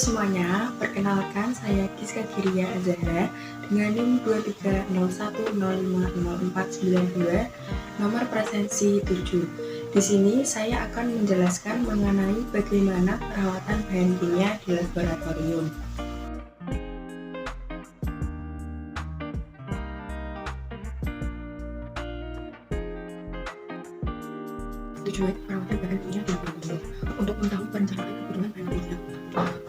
semuanya, perkenalkan saya Giska Giria Azahra dengan NIM 2301050492, nomor presensi 7. Di sini saya akan menjelaskan mengenai bagaimana perawatan bahan kimia di laboratorium. Tujuan perawatan bahan kimia di laboratorium untuk mengetahui perencanaan kebutuhan bahan kimia.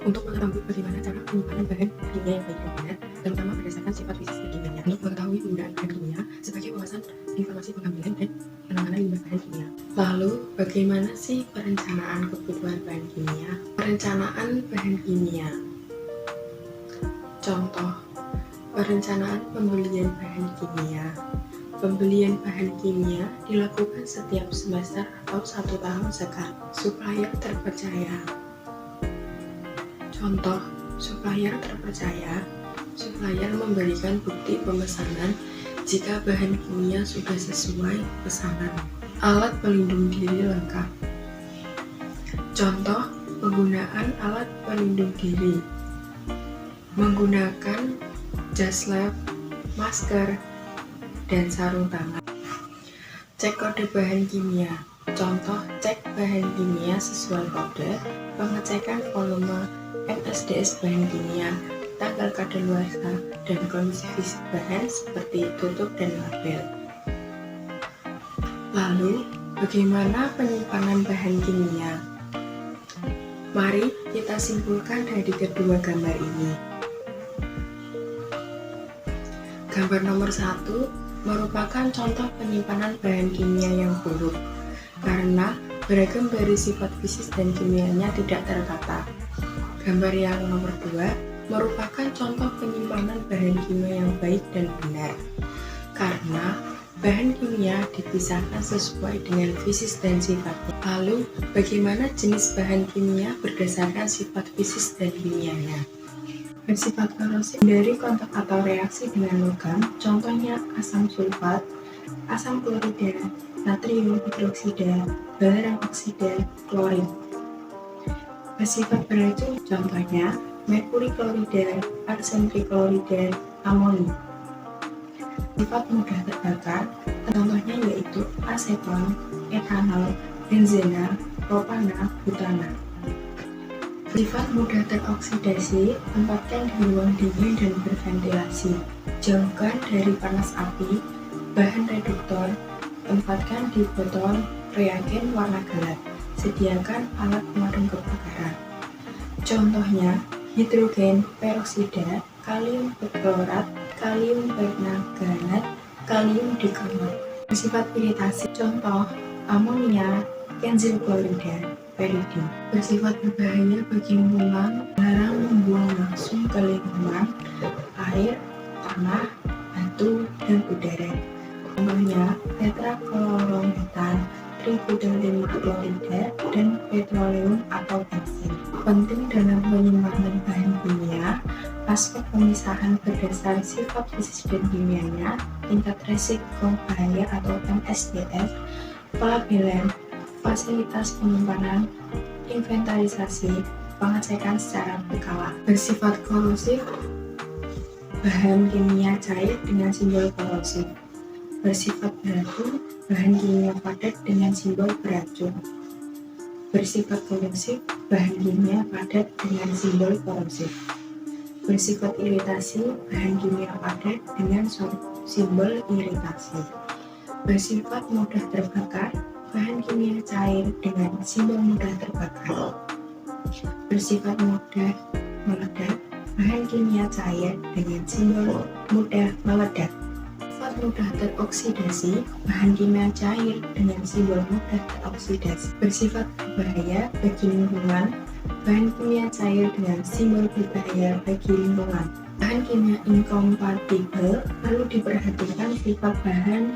Untuk mengetahui bagaimana cara penyimpanan bahan kimia yang baik dan benar, terutama berdasarkan sifat fisik dan kimianya. Untuk mengetahui penggunaan bahan kimia sebagai wawasan informasi pengambilan dan penanganan limbah bahan kimia. Lalu, bagaimana sih perencanaan kebutuhan bahan kimia? Perencanaan bahan kimia. Contoh, perencanaan pembelian bahan kimia. Pembelian bahan kimia dilakukan setiap semester atau 1 tahun sekali. Supplier terpercaya. Contoh, supplier terpercaya. Supplier memberikan bukti pemesanan jika bahan kimia sudah sesuai pesanan. Alat pelindung diri lengkap. Contoh, penggunaan alat pelindung diri. Menggunakan jas lab, masker, dan sarung tangan. Cek kode bahan kimia. Contoh, cek bahan kimia sesuai kode, pengecekan volume MSDS bahan kimia, tanggal kadaluarsa, dan kondisi fisik bahan seperti tutup dan label. Lalu, bagaimana penyimpanan bahan kimia? Mari kita simpulkan dari kedua gambar ini. Gambar nomor 1 merupakan contoh penyimpanan bahan kimia yang buruk, karena beragam dari sifat fisik dan kimianya tidak tertata. Gambar yang nomor 2 merupakan contoh penyimpanan bahan kimia yang baik dan benar, karena bahan kimia dipisahkan sesuai dengan fisik dan sifatnya. Lalu, bagaimana jenis bahan kimia berdasarkan sifat fisik dan kimianya? Bersifat korosif dari kontak atau reaksi dengan logam, contohnya asam sulfat, asam klorida, natrium hidroksida, barang oksida, klorin. Bersifat beracun, contohnya merkuri klorida, arsen triklorida, amonium. Sifat mudah terbakar, contohnya yaitu aseton, etanol, benzena, propana, butana. Sifat mudah teroksidasi, tempatkan di ruang dingin dan berventilasi. Jauhkan dari panas api, bahan reduktor, tempatkan di botol reagen warna gelap. Sediakan alat pemadam kebakaran. Contohnya, hidrogen peroksida, kalium perklorat, kalium permanganat, kalium dikarbonat. Bersifat iritasi, contoh amonia, kensil klorida, peridin. Bersifat berbahaya bagi lingkungan, dilarang membuang langsung ke lingkungan, air, tanah, batu, dan udara. Contohnya tetraklorometan, tributylin klorida, dan petroleum atau bensin. Penting dalam penyimpanan bahan kimia, aspek pemisahan berdasar sifat fisik dan kimianya, tingkat risiko bahaya atau MSDS, pelabelan, fasilitas penyimpanan, inventarisasi, pengecekan secara berkala. Bersifat korosif, bahan kimia cair dengan simbol korosif. Bersifat beracun, bahan kimia padat dengan simbol beracun. Bersifat korosif, bahan kimia padat dengan simbol korosif. Bersifat iritasi, bahan kimia padat dengan simbol iritasi. Bersifat mudah terbakar, bahan kimia cair dengan simbol mudah terbakar. Bersifat mudah meledak, bahan kimia cair dengan simbol mudah meledak. Mudah teroksidasi, bahan kimia cair dengan simbol mudah teroksidasi. Bersifat berbahaya bagi lingkungan, bahan kimia cair dengan simbol berbahaya bagi lingkungan. Bahan kimia inkompatibel, perlu diperhatikan sifat bahan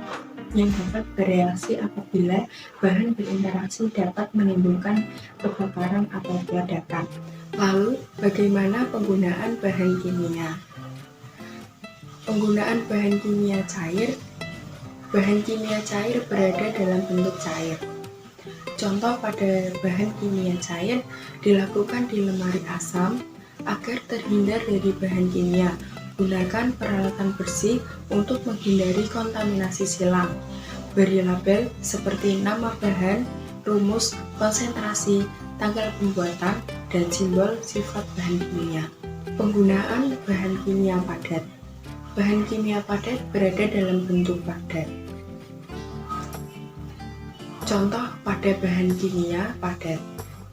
yang dapat bereaksi apabila bahan berinteraksi dapat menimbulkan kebakaran atau ledakan. Lalu, bagaimana penggunaan bahan kimia? Penggunaan bahan kimia cair. Bahan kimia cair berada dalam bentuk cair. Contoh pada bahan kimia cair dilakukan di lemari asam, Agar terhindar dari bahan kimia, gunakan peralatan bersih untuk menghindari kontaminasi silang. Beri label seperti nama bahan, rumus, konsentrasi, tanggal pembuatan, dan simbol sifat bahan kimia. Penggunaan bahan kimia padat. Bahan kimia padat berada dalam bentuk padat. Contoh pada bahan kimia padat.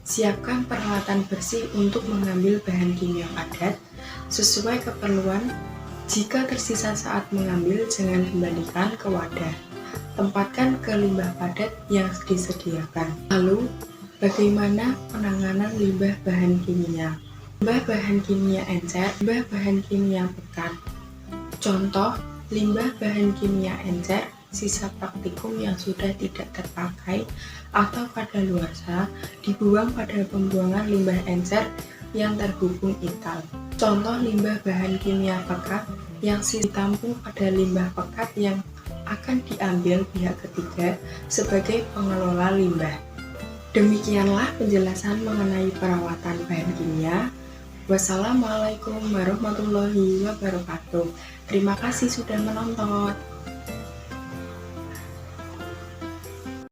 Siapkan peralatan bersih untuk mengambil bahan kimia padat sesuai keperluan. Jika tersisa saat mengambil, jangan kembalikan ke wadah. Tempatkan ke limbah padat yang disediakan. Lalu, bagaimana penanganan limbah bahan kimia? Limbah bahan kimia encer, limbah bahan kimia pekat. Contoh, limbah bahan kimia encer, sisa praktikum yang sudah tidak terpakai atau kadaluarsa dibuang pada pembuangan limbah encer yang terhubung ITAL. Contoh limbah bahan kimia pekat yang ditampung pada limbah pekat yang akan diambil pihak ketiga sebagai pengelola limbah. Demikianlah penjelasan mengenai perawatan bahan kimia. Wassalamualaikum warahmatullahi wabarakatuh. Terima kasih sudah menonton.